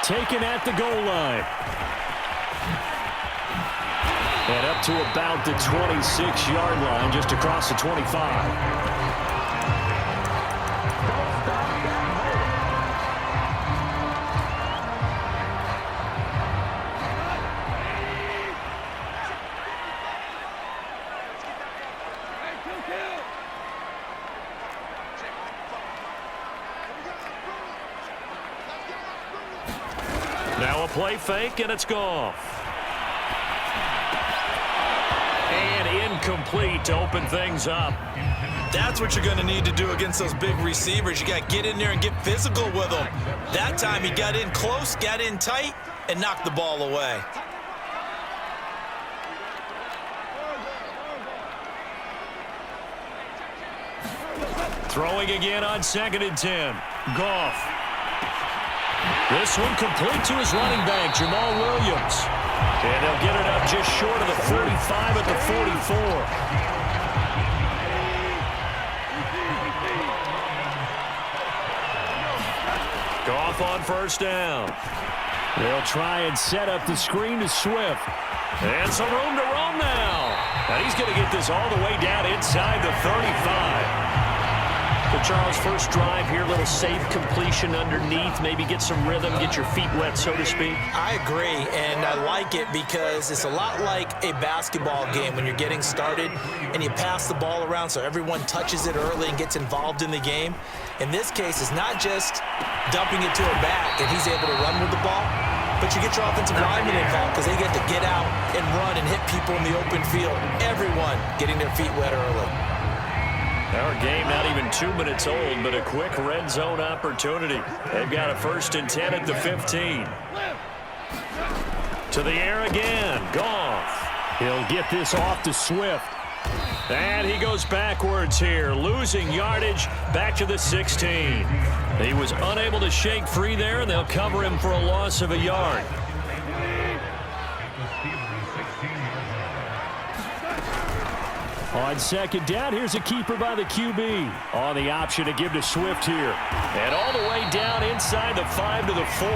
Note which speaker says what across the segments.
Speaker 1: taken at the goal line. And up to about the 26-yard line, just across the 25. Now a play fake, and it's gone. And incomplete to open things up.
Speaker 2: That's what you're going to need to do against those big receivers. You got to get in there and get physical with them. That time he got in close, got in tight, and knocked the ball away.
Speaker 1: Throwing again on 2nd and 10. Goff. This one complete to his running back, Jamal Williams. And they'll get it up just short of the 45 at the 44. Goff on first down. They'll try and set up the screen to Swift. And some room to roam now. And he's going to get this all the way down inside the 35.
Speaker 3: So, Charles, first drive here, little safe completion underneath, maybe get some rhythm, get your feet wet, so to speak.
Speaker 2: I agree, and I like it because it's a lot like a basketball game when you're getting started and you pass the ball around so everyone touches it early and gets involved in the game. In this case, it's not just dumping it to a back and he's able to run with the ball, but you get your offensive linemen involved because they get to get out and run and hit people in the open field. Everyone getting their feet wet early.
Speaker 1: Our game not even 2 minutes old, but a quick red zone opportunity. They've got a 1st and 10 at the 15. To the air again. Goff. He'll get this off to Swift. And he goes backwards here, losing yardage back to the 16. He was unable to shake free there, and they'll cover him for a loss of a yard. On 2nd down, here's a keeper by the QB. On the option to give to Swift here. And all the way down inside the 5 to the 4.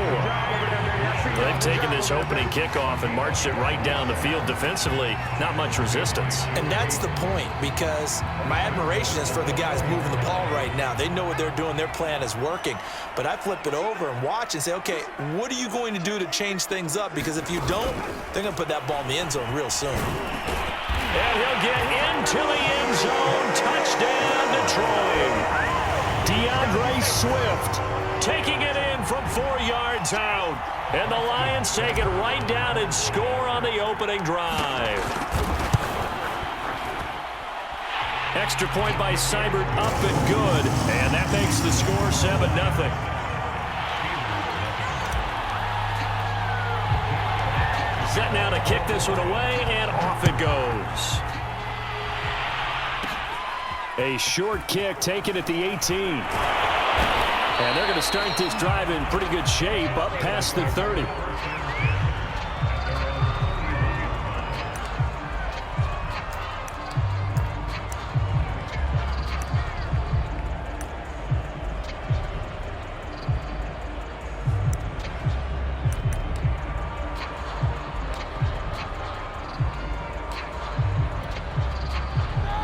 Speaker 1: They've taken this opening kickoff and marched it right down the field defensively. Not much resistance.
Speaker 2: And that's the point, because my admiration is for the guys moving the ball right now. They know what they're doing. Their plan is working. But I flip it over and watch and say, okay, what are you going to do to change things up? Because if you don't, they're going to put that ball in the end zone real soon.
Speaker 1: And he'll get into the end zone. Touchdown, Detroit. DeAndre Swift taking it in from 4 yards out. And the Lions take it right down and score on the opening drive. Extra point by Seibert, up and good. And that makes the score 7-0. Set now to kick this one away, and off it goes. A short kick taken at the 18. And they're going to start this drive in pretty good shape, up past the 30.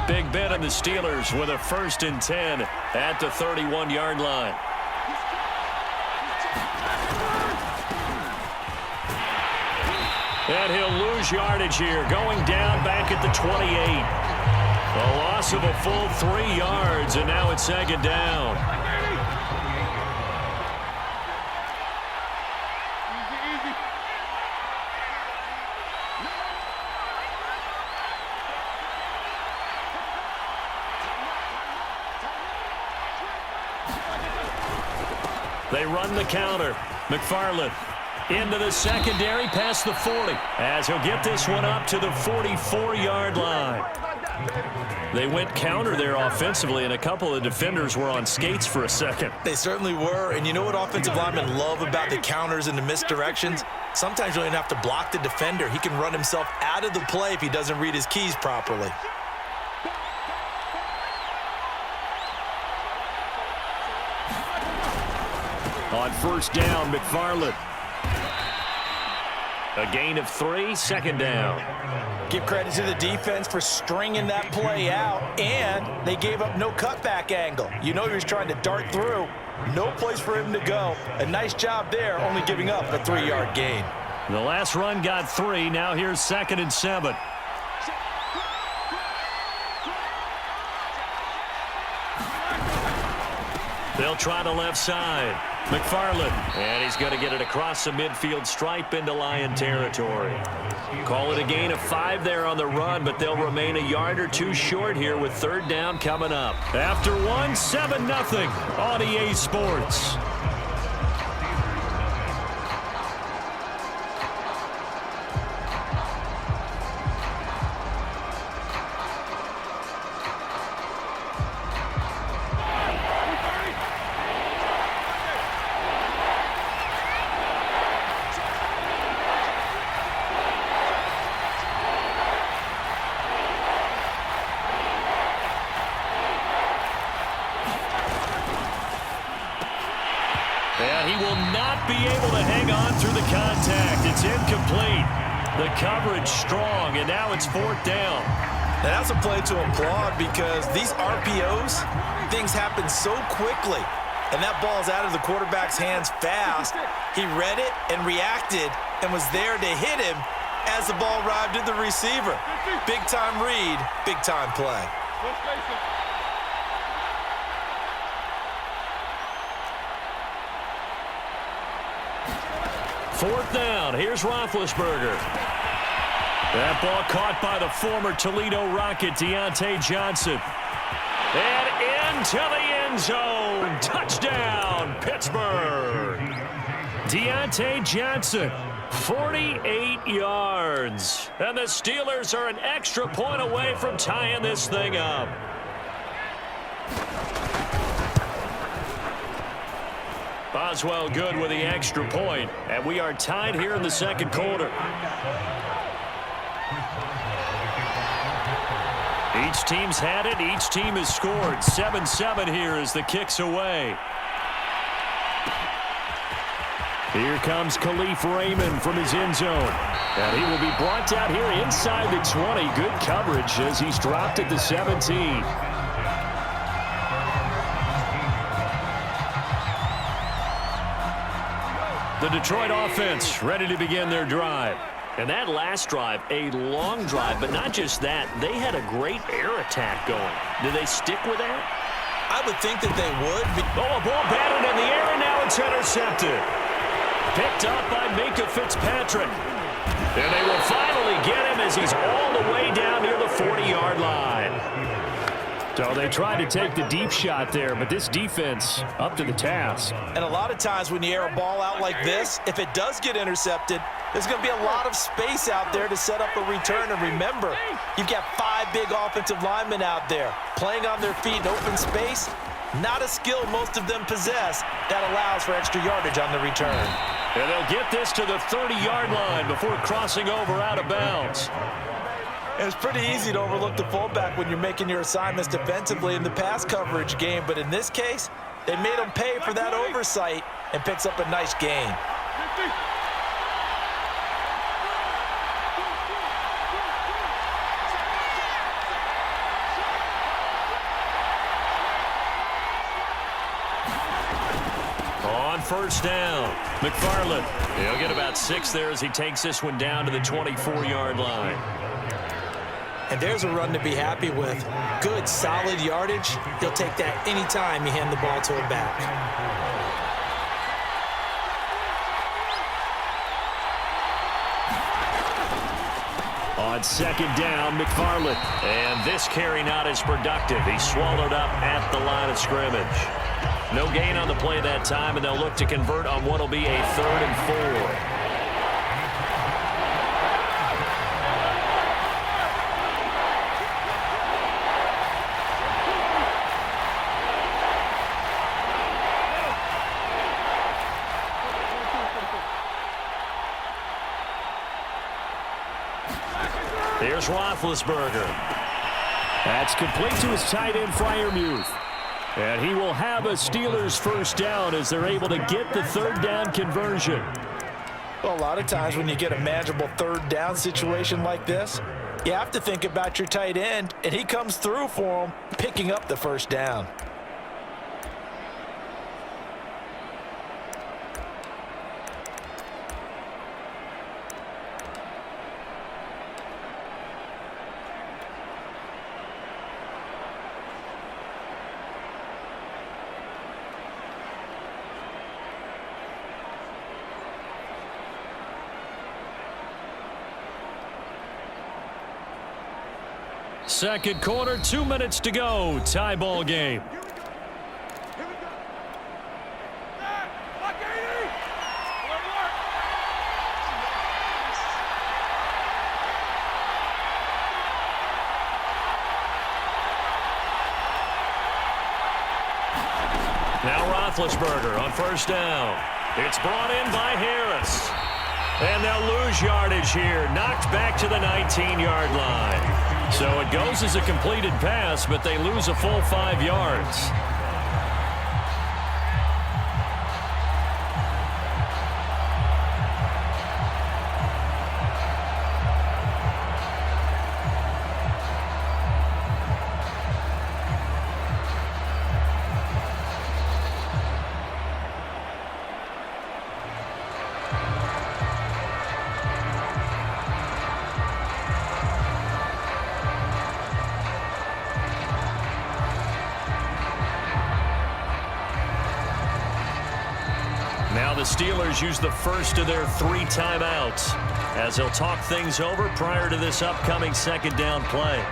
Speaker 1: Big Ben and the Steelers with a 1st and 10 at the 31-yard line. And he'll lose yardage here, going down back at the 28. A loss of a full 3 yards, and now it's 2nd down. They run the counter. McFarland into the secondary past the 40 as he'll get this one up to the 44-yard line. They went counter there offensively, and a couple of defenders were on skates for a second.
Speaker 2: They certainly were, and you know what offensive linemen love about the counters and the misdirections? Sometimes you don't even have to block the defender. He can run himself out of the play if he doesn't read his keys properly.
Speaker 1: On 1st down, McFarland. A gain of 3, second down.
Speaker 2: Give credit to the defense for stringing that play out, and they gave up no cutback angle. You know he was trying to dart through. No place for him to go. A nice job there, only giving up a 3-yard gain.
Speaker 1: The last run got 3. Now here's 2nd and 7. They'll try the left side. McFarland. And he's going to get it across the midfield stripe into Lion territory. Call it a gain of 5 there on the run, but they'll remain a yard or 2 short here with 3rd down coming up. After 1, 7-0 on EA Sports. And he will not be able to hang on through the contact. It's incomplete. The coverage strong, and now it's 4th down.
Speaker 2: And that's a play to applaud because these RPOs, things happen so quickly. And that ball's out of the quarterback's hands fast. He read it and reacted and was there to hit him as the ball arrived at the receiver. Big-time read, big-time play.
Speaker 1: 4th down. Here's Roethlisberger. That ball caught by the former Toledo Rocket, Deontay Johnson. And into the end zone. Touchdown, Pittsburgh. Deontay Johnson, 48 yards. And the Steelers are an extra point away from tying this thing up. Boswell good with the extra point, and we are tied here in the 2nd quarter. Each team's had it. Each team has scored. 7-7 here as the kick's away. Here comes Khalif Raymond from his end zone. And he will be brought down here inside the 20. Good coverage as he's dropped at the 17. The Detroit offense ready to begin their drive. And that last drive, a long drive, but not just that. They had a great air attack going. Do they stick with that?
Speaker 2: I would think that they would.
Speaker 1: Oh, a ball batted in the air, and now it's intercepted. Picked up by Minkah Fitzpatrick. And they will finally get him as he's all the way down near the 40-yard line. So they tried to take the deep shot there, but this defense up to the task.
Speaker 2: And a lot of times when you air a ball out like this, if it does get intercepted, there's going to be a lot of space out there to set up a return. And remember, you've got 5 big offensive linemen out there playing on their feet in open space. Not a skill most of them possess that allows for extra yardage on the return.
Speaker 1: And they'll get this to the 30-yard line before crossing over out of bounds.
Speaker 2: And it's pretty easy to overlook the fullback when you're making your assignments defensively in the pass coverage game. But in this case, they made him pay for that oversight and picks up a nice gain.
Speaker 1: On 1st down, McFarland. He'll get about 6 there as he takes this one down to the 24-yard line.
Speaker 2: And there's a run to be happy with. Good, solid yardage. He'll take that anytime you hand the ball to him back.
Speaker 1: On 2nd down, McFarland. And this carry not as productive. He's swallowed up at the line of scrimmage. No gain on the play that time, and they'll look to convert on what will be a 3rd and 4. Here's Roethlisberger. That's complete to his tight end, Freiermuth. And he will have a Steelers 1st down as they're able to get the 3rd down conversion.
Speaker 2: Well, a lot of times when you get a manageable third down situation like this, you have to think about your tight end, and he comes through for him, picking up the first down.
Speaker 1: Second quarter, 2 minutes to go. Tie ball game. Now Roethlisberger on first down. It's brought in by Harris. And they'll lose yardage here. Knocked back to the 19-yard line. So it goes as a completed pass, but they lose a full 5 yards. Now the Steelers use the first of their 3 timeouts as they'll talk things over prior to this upcoming second down play.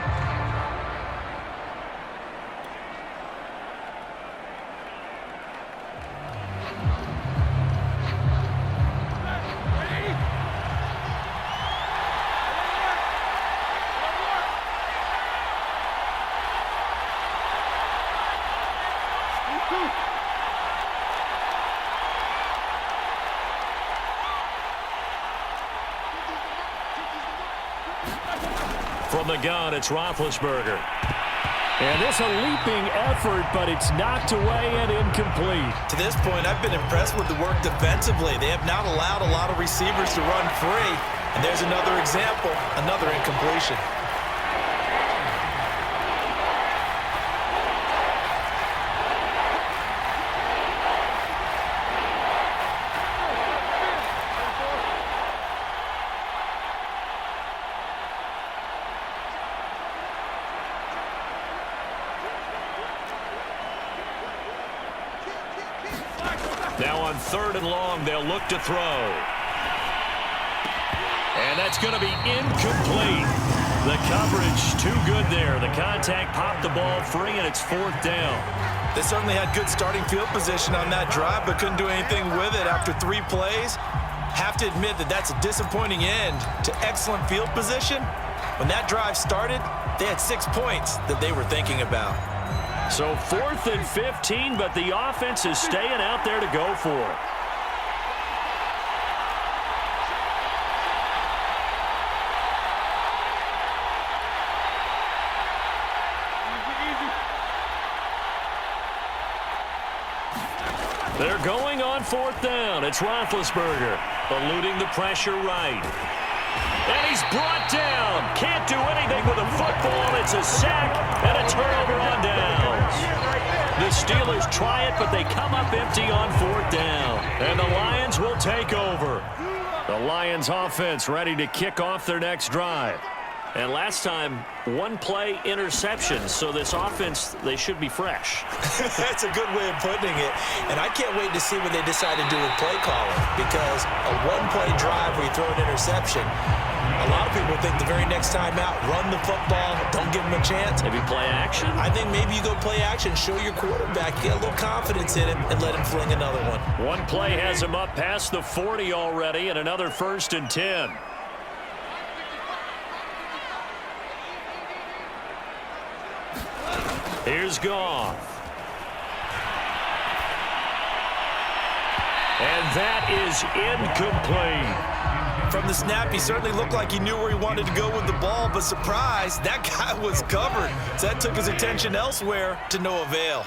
Speaker 1: From the gun, it's Roethlisberger. And it's a leaping effort, but it's knocked away and incomplete.
Speaker 2: To this point, I've been impressed with the work defensively. They have not allowed a lot of receivers to run free. And there's another example, another incompletion.
Speaker 1: Now on 3rd and long, they'll look to throw. And that's going to be incomplete. The coverage too good there. The contact popped the ball free, and it's 4th down.
Speaker 2: They certainly had good starting field position on that drive, but couldn't do anything with it after 3 plays. Have to admit that that's a disappointing end to excellent field position. When that drive started, they had 6 points that they were thinking about.
Speaker 1: So 4th and 15, but the offense is staying out there to go for it. They're going on 4th down. It's Roethlisberger, eluding the pressure right. And he's brought down. Can't do anything with a football. It's a sack and a turnover on downs. The Steelers try it, but they come up empty on 4th down. And the Lions will take over. The Lions offense ready to kick off their next drive. And last time, 1-play interception. So this offense, they should be fresh.
Speaker 2: That's a good way of putting it. And I can't wait to see what they decide to do with play calling. Because a 1-play drive where you throw an interception, a lot of people think the very next time out, run the football, don't give them a chance.
Speaker 1: Maybe play action?
Speaker 2: I think maybe you go play action, show your quarterback, get a little confidence in him, and let him fling another one.
Speaker 1: 1 play has him up past the 40 already, and another 1st and 10. Here's Goff. And that is incomplete.
Speaker 2: From the snap, he certainly looked like he knew where he wanted to go with the ball, but surprise, that guy was covered. So that took his attention elsewhere to no avail.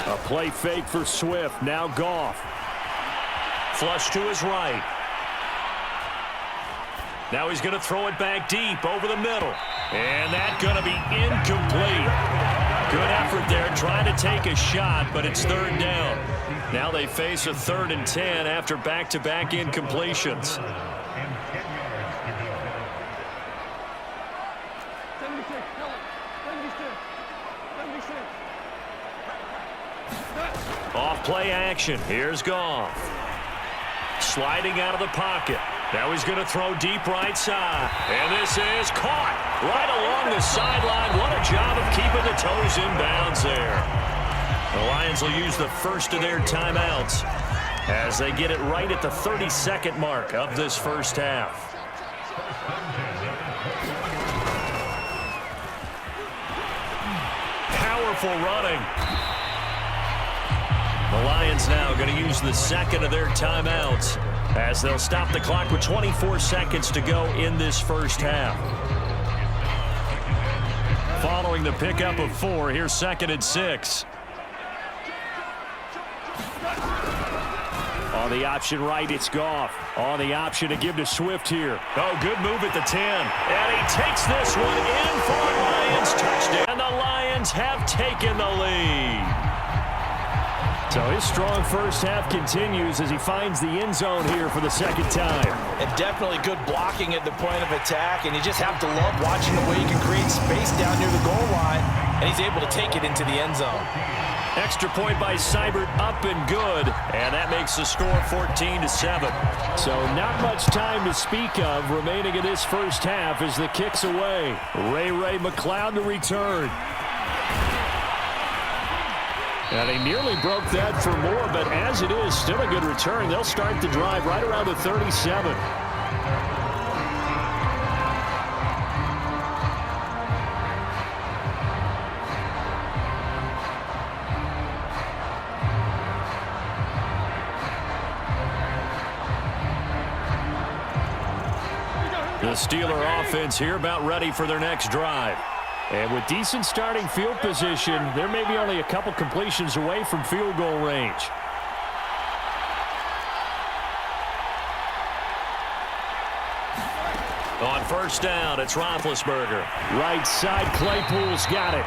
Speaker 1: A play fake for Swift. Now Goff. Flush to his right. Now he's going to throw it back deep over the middle. And that's going to be incomplete. Good effort there trying to take a shot, but it's third down. Now they face a 3rd and 10 after back-to-back incompletions. Off play action. Here's Goff. Sliding out of the pocket. Now he's going to throw deep right side. And this is caught right along the sideline. What a job of keeping the toes in bounds there. The Lions will use the first of their timeouts as they get it right at the 32nd mark of this first half. Powerful running. The Lions now going to use the second of their timeouts as they'll stop the clock with 24 seconds to go in this first half. Following the pickup of 4, here's 2nd and 6. On the option right, it's Goff. On the option to give to Swift here. Oh, good move at the 10. And he takes this one in for a Lions touchdown. And the Lions have taken the lead. So his strong first half continues as he finds the end zone here for the second time.
Speaker 2: And definitely good blocking at the point of attack, and you just have to love watching the way he can create space down near the goal line, and he's able to take it into the end zone.
Speaker 1: Extra point by Seibert, up and good, and that makes the score 14-7. So not much time to speak of remaining in this first half as the kick's away. Ray McLeod to return. And they nearly broke that for more, but as it is, still a good return. They'll start the drive right around the 37. The Steeler offense here about ready for their next drive. And with decent starting field position, there may be only a couple completions away from field goal range. On first down, it's Roethlisberger. Right side, Claypool's got it.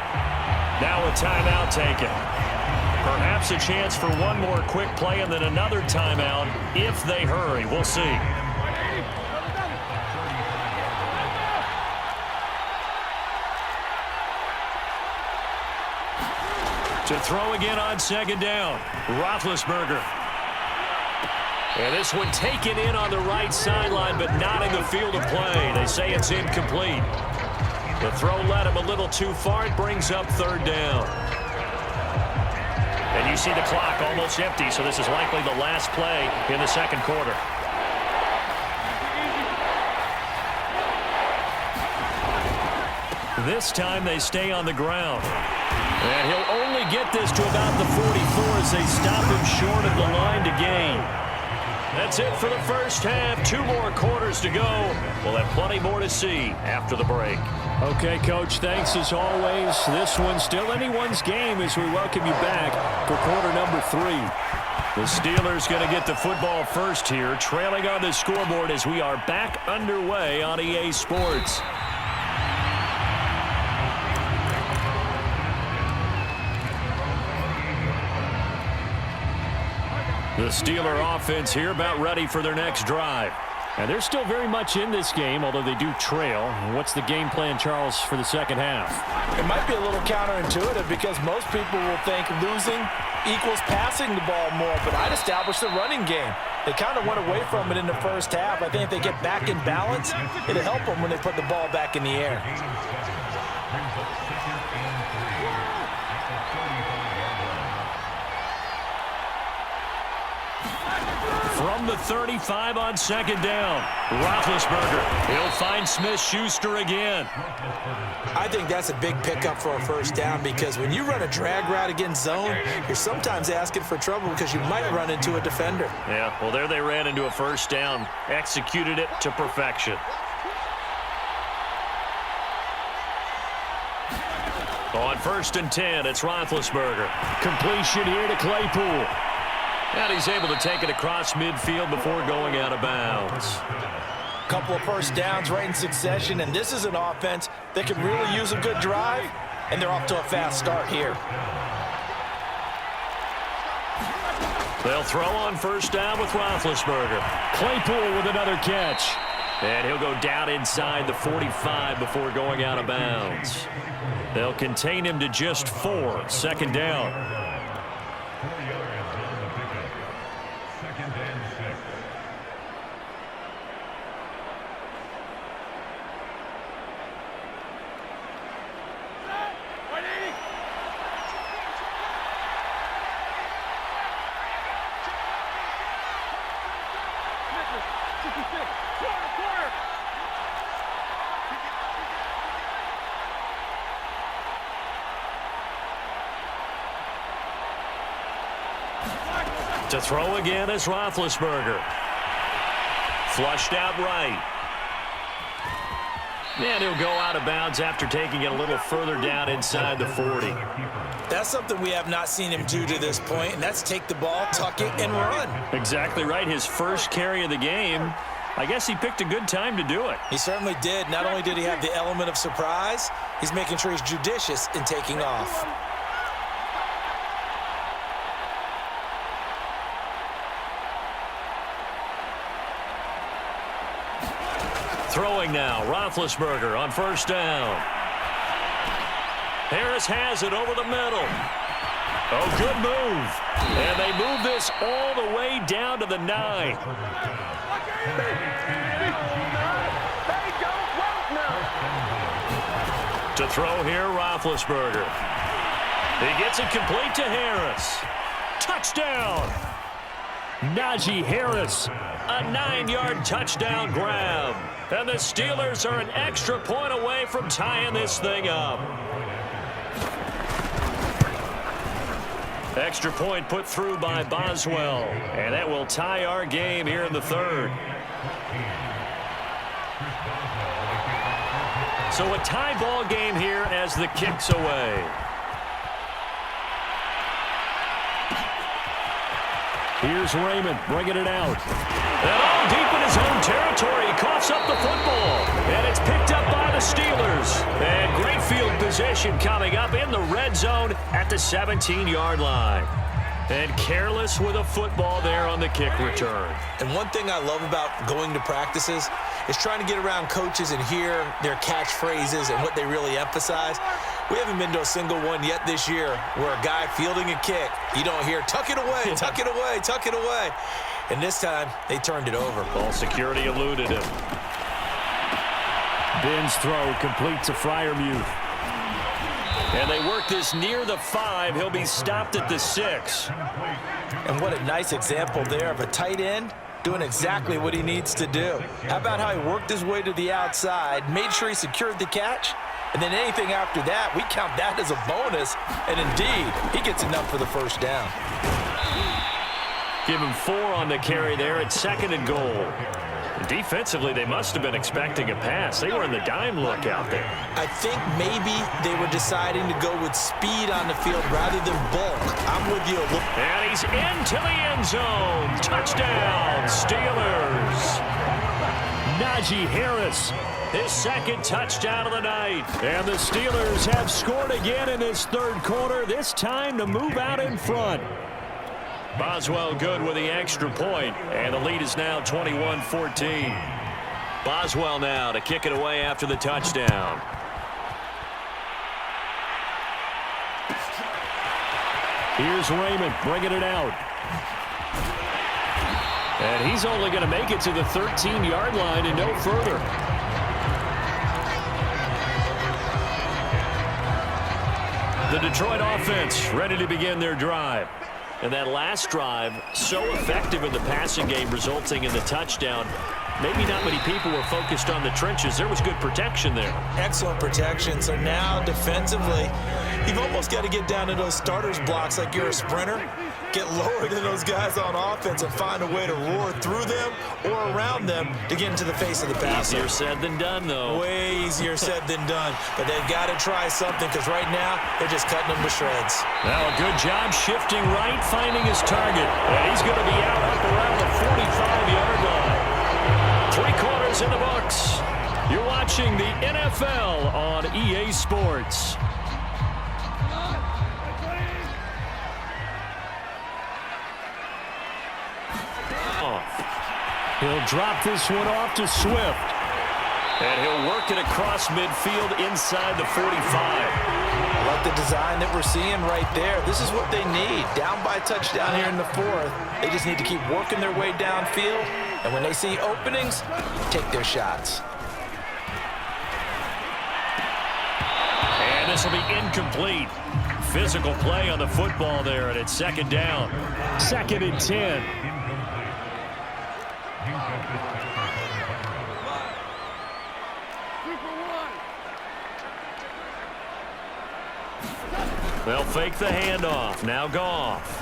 Speaker 1: Now a timeout taken. Perhaps a chance for one more quick play and then another timeout if they hurry. We'll see. To throw again on second down. Roethlisberger. And this one taken in on the right sideline, but not in the field of play. They say it's incomplete. The throw led him a little too far. It brings up third down. And you see the clock almost empty, so this is likely the last play in the second quarter. This time they stay on the ground. And he'll only get this to about the 44 as they stop him short of the line to gain. That's it for the first half. 2 more quarters to go. We'll have plenty more to see after the break. Okay, Coach, thanks as always. This one's still anyone's game as we welcome you back for quarter number 3. The Steelers going to get the football first here, trailing on the scoreboard as we are back underway on EA Sports. The Steeler offense here about ready for their next drive. And they're still very much in this game, although they do trail. What's the game plan, Charles, for the second half?
Speaker 2: It might be a little counterintuitive because most people will think losing equals passing the ball more, but I'd establish the running game. They kind of went away from it in the first half. I think if they get back in balance, it'll help them when they put the ball back in the air.
Speaker 1: From the 35 on second down, Roethlisberger. He'll find Smith-Schuster again.
Speaker 2: I think that's a big pickup for a first down because when you run a drag route against zone, you're sometimes asking for trouble because you might run into a defender.
Speaker 1: Yeah, well, there they ran into a first down, executed it to perfection. On 1st and 10, it's Roethlisberger. Completion here to Claypool. And he's able to take it across midfield before going out of bounds.
Speaker 2: Couple of first downs right in succession, and this is an offense that could really use a good drive, and they're off to a fast start here.
Speaker 1: They'll throw on 1st down with Roethlisberger. Claypool with another catch. And he'll go down inside the 45 before going out of bounds. They'll contain him to just 4. 2nd down. To throw again is Roethlisberger. Flushed out right. And he'll go out of bounds after taking it a little further down inside the 40.
Speaker 2: That's something we have not seen him do to this point, and that's take the ball, tuck it, and run.
Speaker 1: Exactly right. His first carry of the game. I guess he picked a good time to do it.
Speaker 2: He certainly did. Not only did he have the element of surprise, he's making sure he's judicious in taking off.
Speaker 1: Throwing now, Roethlisberger on 1st down. Harris has it over the middle. Oh, good move. And they move this all the way down to the 9. To throw here, Roethlisberger. He gets it complete to Harris. Touchdown! Najee Harris, a 9-yard touchdown grab. And the Steelers are an extra point away from tying this thing up. Extra point put through by Boswell. And that will tie our game here in the 3rd. So a tie ball game here as the kick's away. Here's Raymond bringing it out. And all deep in his own territory, he coughs up the football. And it's picked up by the Steelers. And great field position coming up in the red zone at the 17-yard line. And careless with a football there on the kick return.
Speaker 2: And one thing I love about going to practices is trying to get around coaches and hear their catchphrases and what they really emphasize. We haven't been to a single one yet this year where a guy fielding a kick, you don't hear, tuck it away, tuck it away, tuck it away. And this time, they turned it over.
Speaker 1: Ball security eluded him. Ben's throw complete to Freiermuth. And they work this near the 5. He'll be stopped at the 6.
Speaker 2: And what a nice example there of a tight end doing exactly what he needs to do. How about how he worked his way to the outside, made sure he secured the catch, and then anything after that, we count that as a bonus. And indeed, he gets enough for the 1st down.
Speaker 1: Give him 4 on the carry there at 2nd and goal. Defensively, they must have been expecting a pass. They were in the dime look out there.
Speaker 2: I think maybe they were deciding to go with speed on the field rather than bulk. I'm with you.
Speaker 1: And he's into the end zone. Touchdown, Steelers. Najee Harris, his 2nd touchdown of the night. And the Steelers have scored again in this 3rd quarter, this time to move out in front. Boswell good with the extra point, and the lead is now 21-14. Boswell now to kick it away after the touchdown. Here's Raymond bringing it out. And he's only going to make it to the 13-yard line and no further. The Detroit offense ready to begin their drive. And that last drive, so effective in the passing game, resulting in the touchdown. Maybe not many people were focused on the trenches. There was good protection there.
Speaker 2: Excellent protection. So now defensively, You've almost got to get down to those starters blocks like you're a sprinter, get lower than those guys on offense and find a way to roar through them or around them to get into the face of the passer.
Speaker 3: Easier said than done, though.
Speaker 2: Way easier said than done. But they've got to try something because right now they're just cutting them to shreds.
Speaker 1: Now a good job shifting right, finding his target. And he's going to be out up around the 45-yard line. 3 quarters in the books. You're watching the NFL on EA Sports. He'll drop this one off to Swift. And he'll work it across midfield inside the 45.
Speaker 2: I like the design that we're seeing right there. This is what they need. Down by a touchdown here in the 4th. They just need to keep working their way downfield. And when they see openings, take their shots.
Speaker 1: And this will be incomplete. Physical play on the football there, and it's 2nd down. 2nd and 10. They'll fake the handoff. Now Goff.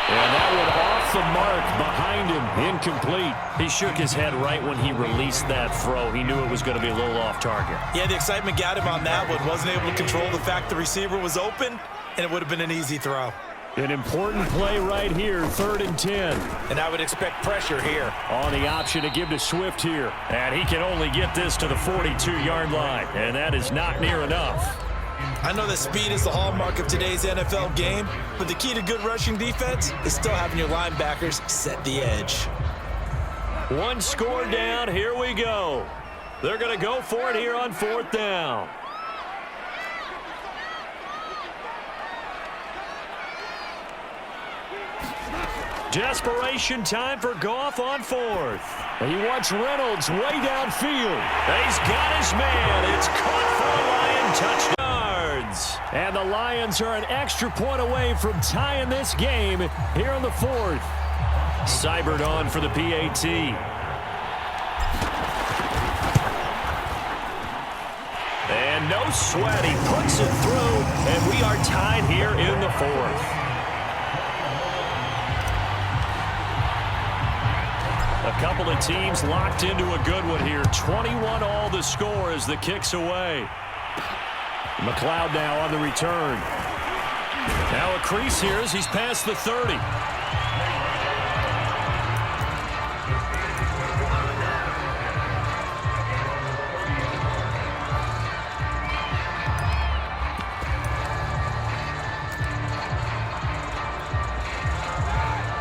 Speaker 1: And that one off the mark behind him. Incomplete. He shook his head right when he released that throw. He knew it was going to be a little off target.
Speaker 2: Yeah, the excitement got him on that one. Wasn't able to control the fact the receiver was open, and it would have been an easy throw.
Speaker 1: An important play right here, 3rd and 10.
Speaker 2: And I would expect pressure here.
Speaker 1: On the option to give to Swift here. And he can only get this to the 42-yard line. And that is not near enough.
Speaker 2: I know that speed is the hallmark of today's NFL game, but the key to good rushing defense is still having your linebackers set the edge.
Speaker 1: 1 score down. Here we go. They're going to go for it here on 4th down. Desperation time for Goff on 4th. He wants Reynolds way downfield. He's got his man. It's caught for a Lion touchdown. And the Lions are an extra point away from tying this game here on the 4th. Seibert on for the PAT. And no sweat. He puts it through, and we are tied here in the 4th. A couple of teams locked into a good one here. 21 all the score as the kick's away. McLeod now on the return. Now a crease here as he's past the 30.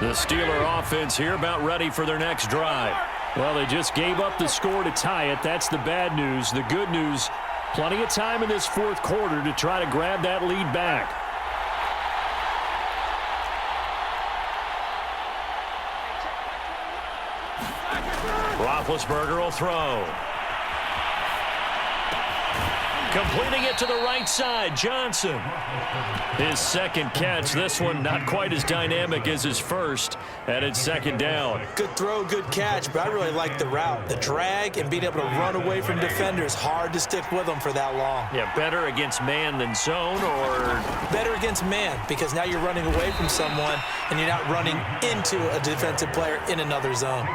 Speaker 1: The Steeler offense here about ready for their next drive. Well, they just gave up the score to tie it. That's the bad news. The good news, plenty of time in this 4th quarter to try to grab that lead back. Roethlisberger will throw. Completing it to the right side, Johnson. His 2nd catch. This one not quite as dynamic as his first, and it's 2nd down.
Speaker 2: Good throw, good catch, but I really like the route. The drag and being able to run away from defenders, hard to stick with them for that long.
Speaker 1: Yeah, better against man than zone, or?
Speaker 2: Better against man, because now you're running away from someone and you're not running into a defensive player in another zone.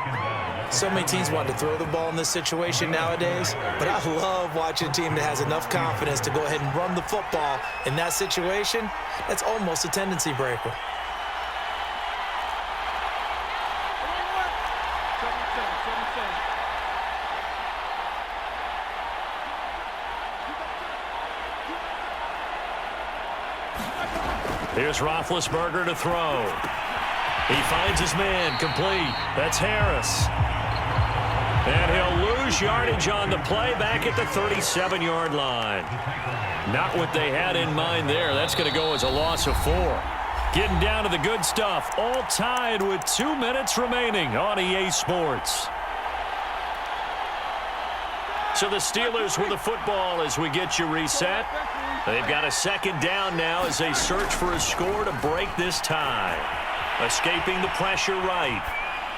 Speaker 2: So many teams want to throw the ball in this situation nowadays, but I love watching a team that has enough confidence to go ahead and run the football in that situation. That's almost a tendency breaker.
Speaker 1: Here's Roethlisberger to throw. He finds his man, complete. That's Harris. And he'll lose yardage on the play back at the 37-yard line. Not what they had in mind there. That's going to go as a loss of 4. Getting down to the good stuff. All tied with 2 minutes remaining on EA Sports. So the Steelers with the football as we get you reset. They've got a 2nd down now as they search for a score to break this tie. Escaping the pressure right.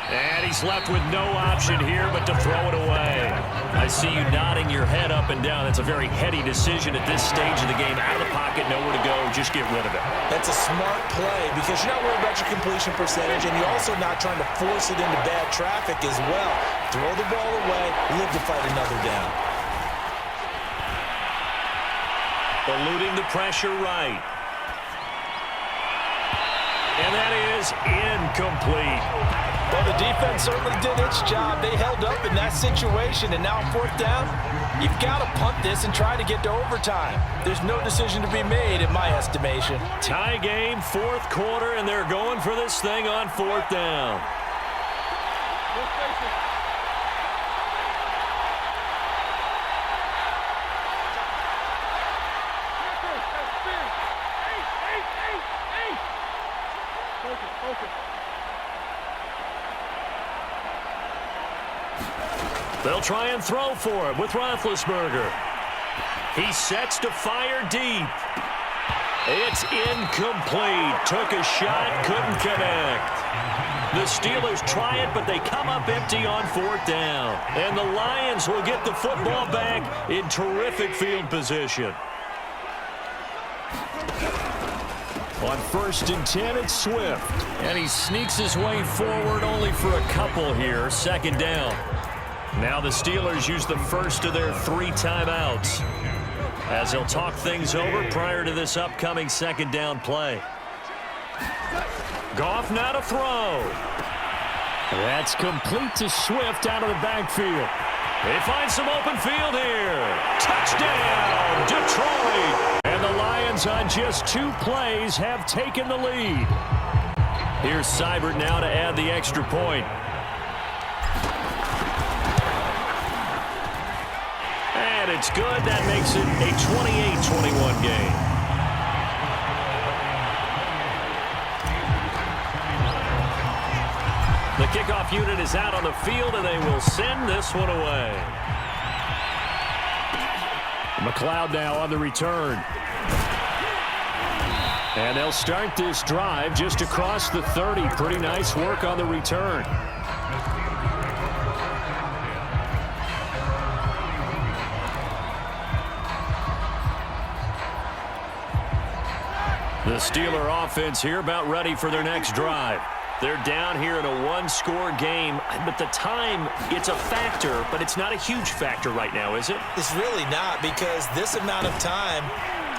Speaker 1: And he's left with no option here but to throw it away. I see you nodding your head up and down. That's a very heady decision at this stage of the game. Out of the pocket, nowhere to go, just get rid of it.
Speaker 2: That's a smart play because you're not worried about your completion percentage, and you're also not trying to force it into bad traffic as well. Throw the ball away, live to fight another down.
Speaker 1: Eluding the pressure right. And that is incomplete.
Speaker 2: Well, the defense certainly did its job. They held up in that situation, and now 4th down, you've got to punt this and try to get to overtime. There's no decision to be made in my estimation.
Speaker 1: Tie game, 4th quarter, and they're going for this thing on 4th down. They'll try and throw for it with Roethlisberger. He sets to fire deep. It's incomplete. Took a shot, couldn't connect. The Steelers try it, but they come up empty on 4th down. And the Lions will get the football back in terrific field position. On 1st and 10, it's Swift. And he sneaks his way forward only for a couple here. 2nd down. Now the Steelers use the first of their 3 timeouts as they'll talk things over prior to this upcoming 2nd down play. Goff now to throw. That's complete to Swift out of the backfield. They find some open field here. Touchdown, Detroit. And the Lions on just 2 plays have taken the lead. Here's Seibert now to add the extra point. And it's good. That makes it a 28-21 game. The kickoff unit is out on the field, and they will send this one away. McLeod now on the return. And they'll start this drive just across the 30. Pretty nice work on the return. The Steeler offense here about ready for their next drive. They're down here in a 1-score game, but the time, it's a factor, but it's not a huge factor right now, is it?
Speaker 2: It's really not, because this amount of time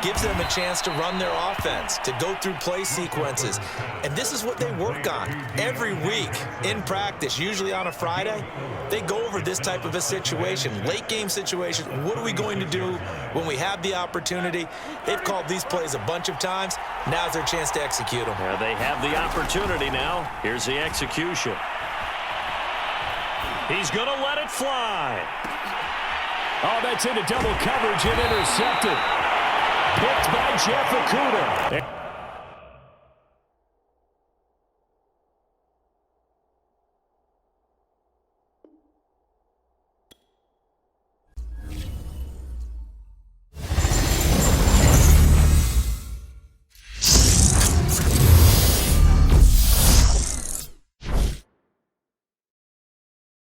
Speaker 2: gives them a chance to run their offense, to go through play sequences. And this is what they work on every week in practice, usually on a Friday. They go over this type of a situation, late game situation. What are we going to do when we have the opportunity? They've called these plays a bunch of times. Now's their chance to execute them.
Speaker 1: Yeah, they have the opportunity now. Here's the execution. He's going to let it fly. Oh, that's into double coverage and intercepted. Picked by Jeff Okudah.